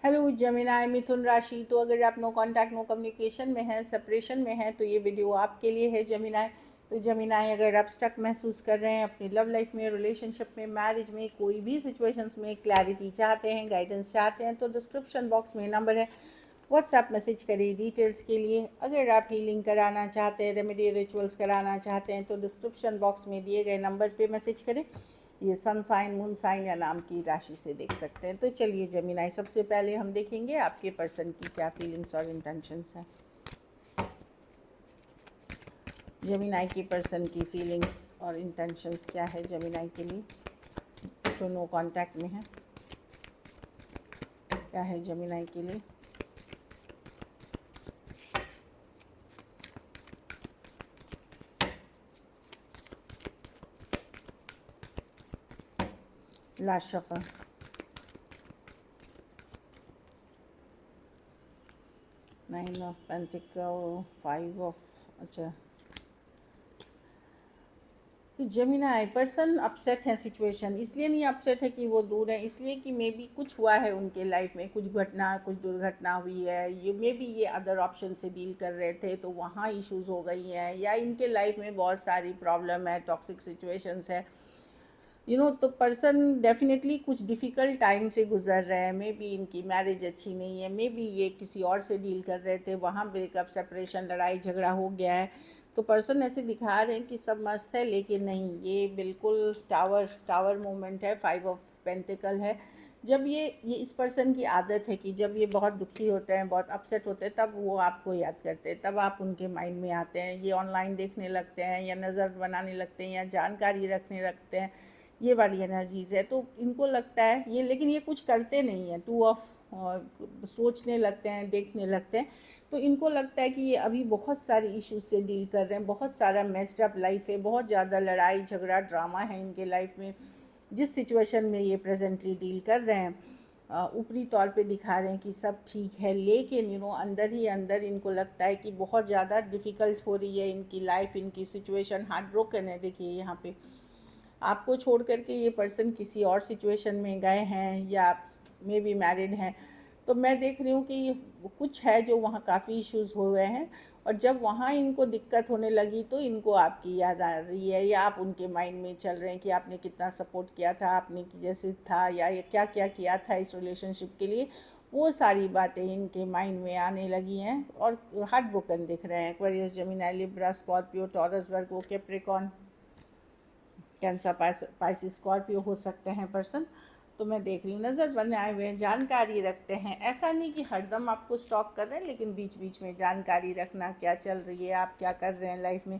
Hello जमिनाई मिथुन राशि। तो अगर आप नो कांटेक्ट नो कम्युनिकेशन में हैं, सेपरेशन में हैं, तो ये वीडियो आपके लिए है जमिनाई। तो जमिनाई, अगर आप स्टक महसूस कर रहे हैं अपनी लव लाइफ में, रिलेशनशिप में, मैरिज में, कोई भी सिचुएशंस में क्लैरिटी चाहते हैं, गाइडेंस चाहते हैं, तो डिस्क्रिप्शन बॉक्स में नंबर है, व्हाट्सएप मैसेज करिए डिटेल्स के लिए। अगर आप हीलिंग कराना चाहते हैं, रेमेडी रिचुअल्स कराना चाहते हैं, तो डिस्क्रिप्शन बॉक्स में दिए गए नंबर पे मैसेज करें। ये सन साइन, मून साइन या नाम की राशि से देख सकते हैं। तो चलिए जमिनाई, सबसे पहले हम देखेंगे आपके पर्सन की क्या फीलिंग्स और इंटेंशंस हैं। जमिनाई की पर्सन की फीलिंग्स और इंटेंशंस क्या है जमिनाई के लिए, जो नो कांटेक्ट में है, क्या है जमिनाई के लिए। Last shuffle, nine of pentacle, five of, अच्छा। तो जमिनाई पर्सन अपसेट है सिचुएशन, इसलिए नहीं अपसेट है कि वो दूर है, इसलिए कि मे बी कुछ हुआ है उनके लाइफ में, कुछ घटना, कुछ दुर्घटना हुई है। ये मे बी ये अदर ऑप्शन से डील कर रहे थे तो वहाँ इश्यूज हो गई हैं, या इनके लाइफ में बहुत सारी प्रॉब्लम है, टॉक्सिक सिचुएशंस है, तो पर्सन डेफिनेटली कुछ डिफ़िकल्ट टाइम से गुजर रहे हैं। मे बी इनकी मैरिज अच्छी नहीं है, मे बी ये किसी और से डील कर रहे थे, वहाँ ब्रेकअप, सेपरेशन, लड़ाई झगड़ा हो गया है। तो पर्सन ऐसे दिखा रहे हैं कि सब मस्त है, लेकिन नहीं, ये बिल्कुल टावर टावर मोमेंट है, फाइव ऑफ पेंटिकल है। जब ये इस पर्सन की आदत है कि जब ये बहुत दुखी होते हैं, बहुत अपसेट होते हैं, तब वो आपको याद करते हैं, तब आप उनके माइंड में आते हैं। ये ऑनलाइन देखने लगते हैं, या नज़र बनाने लगते हैं, या जानकारी रखने लगते हैं, ये वाली एनर्जीज़ है। तो इनको लगता है ये, लेकिन ये कुछ करते नहीं हैं, टू ऑफ, सोचने लगते हैं, देखने लगते हैं। तो इनको लगता है कि ये अभी बहुत सारी इश्यूज से डील कर रहे हैं, बहुत सारा मेस्ड अप लाइफ है, बहुत ज़्यादा लड़ाई झगड़ा ड्रामा है इनके लाइफ में, जिस सिचुएशन में ये प्रेजेंटली डील कर रहे हैं। ऊपरी तौर पे दिखा रहे हैं कि सब ठीक है, लेकिन अंदर ही अंदर इनको लगता है कि बहुत ज़्यादा डिफ़िकल्ट हो रही है इनकी लाइफ, इनकी सिचुएशन हार्ट ब्रोकन है। देखिए यहाँ पे आपको छोड़ करके ये पर्सन किसी और सिचुएशन में गए हैं, या मे बी मैरिड हैं। तो मैं देख रही हूँ कि कुछ है जो वहाँ काफ़ी इश्यूज़ हुए हैं, और जब वहाँ इनको दिक्कत होने लगी तो इनको आपकी याद आ रही है, या आप उनके माइंड में चल रहे हैं कि आपने कितना सपोर्ट किया था, आपने जैसे था, या ये क्या क्या किया था इस रिलेशनशिप के लिए। वो सारी बातें इनके माइंड में आने लगी हैं, और हार्ट ब्रोकन दिख रहे हैं। Aquarius, Gemini, Libra, Scorpio, Taurus, Virgo, Capricorn, Cancer, Pisces, Scorpio हो सकते हैं पर्सन। तो मैं देख रही हूँ नज़र बनाए हुए हैं, जानकारी रखते हैं। ऐसा नहीं कि हरदम आपको स्टॉक कर रहे हैं, लेकिन बीच बीच में जानकारी रखना, क्या चल रही है, आप क्या कर रहे हैं लाइफ में,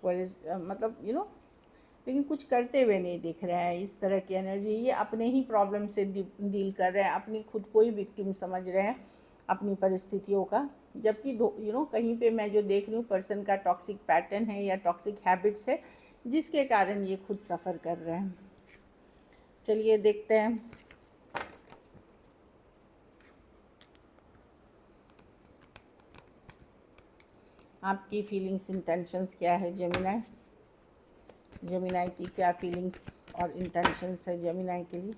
मतलब लेकिन कुछ करते हुए नहीं दिख रहे हैं। इस तरह की एनर्जी, ये अपने ही प्रॉब्लम से डील कर रहे हैं, अपनी खुद को ही विक्टिम समझ रहे हैं अपनी परिस्थितियों का। जबकि कहीं पे मैं जो देख रही हूँ, पर्सन का टॉक्सिक पैटर्न है या टॉक्सिक हैबिट्स है, जिसके कारण ये खुद सफ़र कर रहे हैं। चलिए देखते हैं आपकी फीलिंग्स, इंटेंशंस क्या है जमिनाई। जमिनाई की क्या फीलिंग्स और इंटेंशंस है जमिनाई के लिए,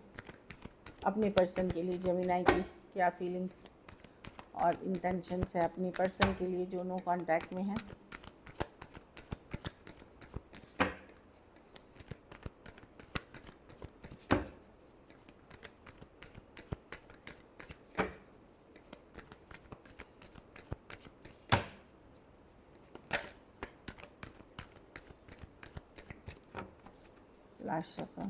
अपने पर्सन के लिए। जमिनाई की क्या फीलिंग्स और इंटेंशंस है अपनी पर्सन के लिए जो नो कांटेक्ट में है। लास्ट शफल,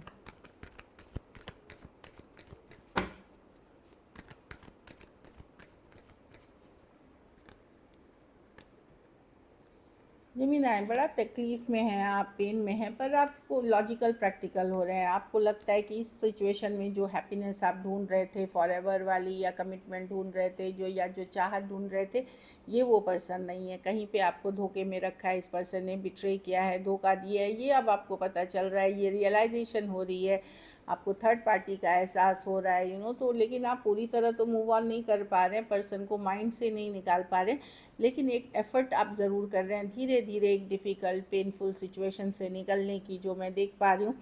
जमीनाएँ बड़ा तकलीफ़ में हैं आप, पेन में हैं, पर आपको लॉजिकल प्रैक्टिकल हो रहे हैं। आपको लगता है कि इस सिचुएशन में जो हैप्पीनेस आप ढूंढ रहे थे, फॉरएवर वाली, या कमिटमेंट ढूंढ रहे थे, या जो चाहत ढूंढ रहे थे, ये वो पर्सन नहीं है। कहीं पे आपको धोखे में रखा है, इस पर्सन ने बिट्रे किया है, धोखा दिया है, ये अब आपको पता चल रहा है, ये रियलाइजेशन हो रही है, आपको थर्ड पार्टी का एहसास हो रहा है। तो लेकिन आप पूरी तरह तो मूव ऑन नहीं कर पा रहे हैं, पर्सन को माइंड से नहीं निकाल पा रहे हैं, लेकिन एक एफ़र्ट आप ज़रूर कर रहे हैं धीरे धीरे एक डिफ़िकल्ट पेनफुल सिचुएशन से निकलने की, जो मैं देख पा रही हूँ।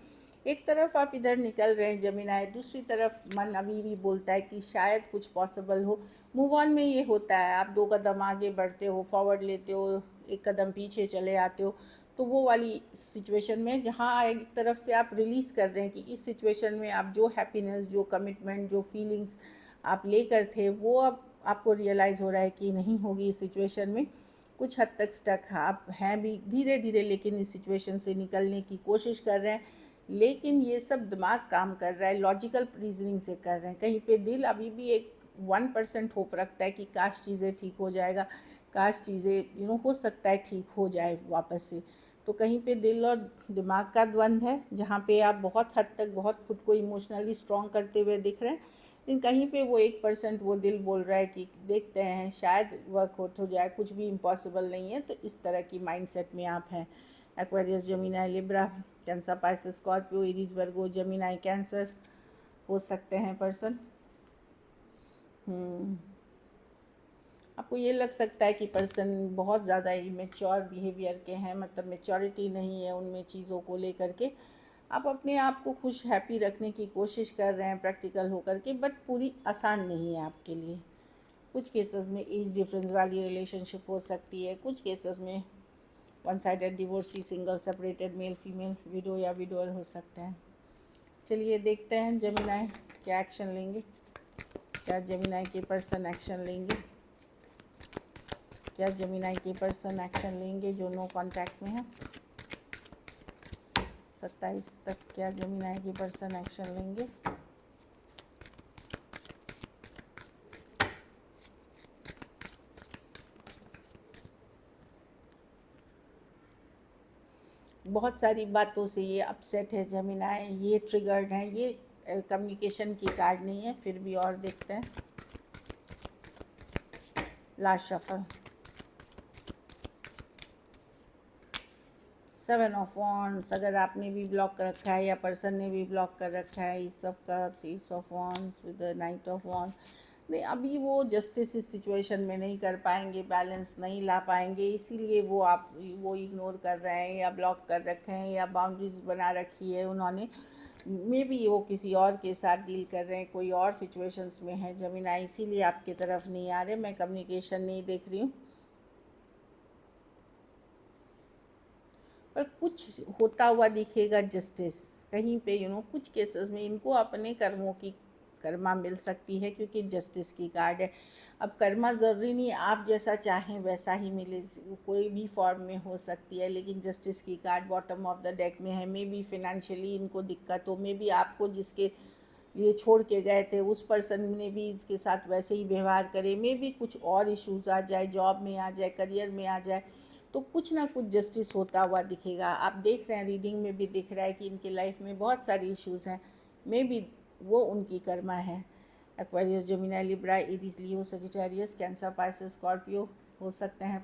एक तरफ आप इधर निकल रहे हैं जमीनाय, दूसरी तरफ मन अभी भी बोलता है कि शायद कुछ पॉसिबल हो। मूव ऑन में ये होता है, आप 2 कदम आगे बढ़ते हो, फॉरवर्ड लेते हो, 1 कदम पीछे चले आते हो। तो वो वाली सिचुएशन में जहाँ एक तरफ से आप रिलीज़ कर रहे हैं कि इस सिचुएशन में आप जो हैप्पीनेस, जो कमिटमेंट, जो फीलिंग्स आप लेकर थे, वो अब आपको रियलाइज़ हो रहा है कि नहीं होगी इस सिचुएशन में। कुछ हद तक स्टक आप हैं भी धीरे धीरे, लेकिन इस सिचुएशन से निकलने की कोशिश कर रहे हैं। लेकिन ये सब दिमाग काम कर रहा है, लॉजिकल रीजनिंग से कर रहे हैं। कहीं पे दिल अभी भी एक 1% होप रखता है कि काश चीज़ें ठीक हो जाएगा, काश चीज़ें हो सकता है ठीक हो जाए वापस से। तो कहीं पे दिल और दिमाग का द्वंद्व है, जहाँ पे आप बहुत हद तक बहुत खुद को इमोशनली स्ट्रॉन्ग करते हुए दिख रहे हैं, लेकिन कहीं पे वो 1% वो दिल बोल रहा है कि देखते हैं शायद वर्कआउट हो जाए, कुछ भी इम्पॉसिबल नहीं है। तो इस तरह की माइंडसेट में आप हैं। Aquarius, Gemini, Libra, Cancer, Pisces, Scorpio, Aries, Virgo, Gemini, Cancer हो सकते हैं पर्सन। आपको ये लग सकता है कि पर्सन बहुत ज़्यादा इमेच्योर बिहेवियर के हैं, मतलब मेच्योरिटी नहीं है उनमें चीज़ों को लेकर के। आप अपने आप को खुश हैप्पी रखने की कोशिश कर रहे हैं प्रैक्टिकल होकर के, बट पूरी आसान नहीं है आपके लिए। कुछ केसेस में एज डिफरेंस वाली रिलेशनशिप हो सकती है, कुछ केसेस में one sided divorcee, single, separated, male female, window या विडोअर हो सकते हैं। चलिए देखते हैं जेमिनी क्या एक्शन लेंगे, क्या जेमिनी के पर्सन एक्शन लेंगे, क्या जेमिनी के पर्सन एक्शन लेंगे जो नो कांटेक्ट में है। 27 तक क्या जेमिनी के पर्सन एक्शन लेंगे। बहुत सारी बातों से ये अपसेट है जेमिनी, ये ट्रिगर्ड है, ये कम्युनिकेशन की कार्ड नहीं है। फिर भी और देखते हैं। Last shuffle, 7 of wands. अगर आपने भी ब्लॉक कर रखा है या पर्सन ने भी ब्लॉक कर रखा है, eight of cups, eight of wands with the knight of wand, नहीं अभी वो जस्टिस इस सिचुएशन में नहीं कर पाएंगे, बैलेंस नहीं ला पाएंगे, इसीलिए वो इग्नोर कर रहे हैं या ब्लॉक कर रखे हैं या बाउंड्रीज बना रखी है उन्होंने। मे बी वो किसी और के साथ डील कर रहे हैं, कोई और सिचुएशंस में है जेमिनी, इसीलिए आपकी तरफ नहीं आ रहे। मैं कम्युनिकेशन नहीं देख रही हूँ, पर कुछ होता हुआ दिखेगा जस्टिस कहीं पे। कुछ केसेस में इनको अपने कर्मों की कर्मा मिल सकती है, क्योंकि जस्टिस की कार्ड है। अब कर्मा ज़रूरी नहीं आप जैसा चाहें वैसा ही मिले, कोई भी फॉर्म में हो सकती है, लेकिन जस्टिस की card bottom of the deck में है। मे बी फिनेंशियली इनको दिक्कत हो, मे बी आपको जिसके लिए छोड़ के गए थे उस पर्सन ने भी इसके साथ वैसे ही व्यवहार करे, मे बी कुछ और इश्यूज आ जाए, जॉब में आ जाए, करियर में आ जाए, तो कुछ ना कुछ जस्टिस होता हुआ दिखेगा। आप देख रहे हैं, रीडिंग में भी दिख रहा है कि इनके लाइफ में बहुत सारी इश्यूज हैं, मे बी वो उनकी कर्मा है। एक्वेरियस, जेमिनी, लिब्रा, एरीज, लियो, सजिटेरियस, कैंसर, पाइसेस, स्कॉर्पियो हो सकते हैं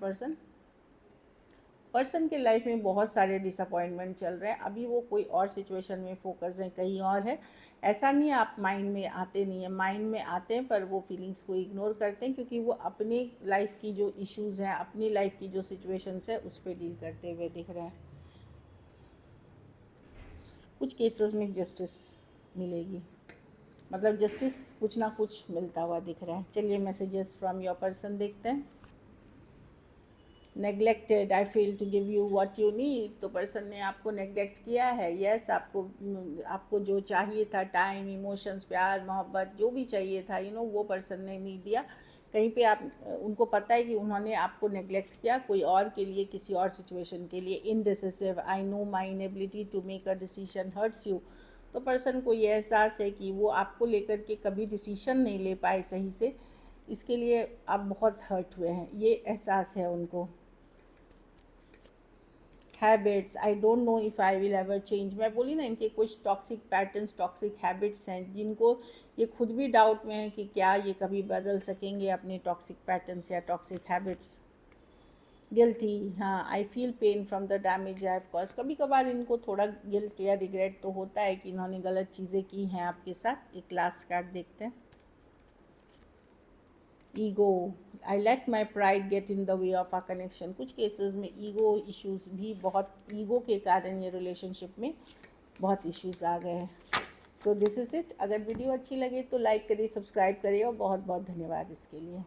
पर्सन के लाइफ में बहुत सारे डिसअपॉइंटमेंट चल रहे हैं। अभी वो कोई और सिचुएशन में फोकस है, कहीं और है। ऐसा नहीं है आप माइंड में आते नहीं है, माइंड में आते हैं, पर वो फीलिंग्स को इग्नोर करते हैं, क्योंकि वो अपने लाइफ की जो इश्यूज़ हैं, अपनी लाइफ की जो सिचुएशंस है, उस पर डील करते हुए दिख रहे हैं। कुछ केसेस में जस्टिस मिलेगी, मतलब जस्टिस कुछ ना कुछ मिलता हुआ दिख रहा है। चलिए मैसेजेस फ्रॉम योर पर्सन देखते हैं। Neglected, I feel to give you what you need. तो पर्सन ने आपको नेग्लेक्ट किया है। यस, आपको जो चाहिए था, टाइम, इमोशंस, प्यार, मोहब्बत, जो भी चाहिए था वो पर्सन ने नहीं दिया। कहीं पे आप उनको पता है कि उन्होंने आपको नेग्लेक्ट किया कोई और के लिए, किसी और सिचुएशन के लिए। Indecisive, I know my inability to make a decision hurts you. तो पर्सन को ये एहसास है कि वो आपको लेकर के कभी डिसीजन नहीं ले पाए सही से, इसके लिए आप बहुत हर्ट हुए हैं, ये एहसास है उनको। Habits, I don't know if I will ever change. मैं बोली ना, इनके कुछ टॉक्सिक पैटर्न्स, टॉक्सिक हैबिट्स हैं, जिनको ये खुद भी डाउट में है कि क्या ये कभी बदल सकेंगे अपने टॉक्सिक पैटर्न्स या टॉक्सिक हैबिट्स। गिल्टी, हाँ, I feel pain from the damage I have cause. कभी कभार इनको थोड़ा गिल्ट या रिग्रेट तो होता है कि इन्होंने गलत चीज़ें की हैं आपके साथ। एक लास्ट कार्ड देखते हैं। Ego, I let my pride get in the way of a connection. कुछ केसेस में ईगो इश्यूज भी, बहुत ईगो के कारण ये रिलेशनशिप में बहुत इश्यूज़ आ गए हैं। So this is it. अगर वीडियो अच्छी लगे तो लाइक करिए, सब्सक्राइब करिए और बहुत बहुत धन्यवाद इसके लिए।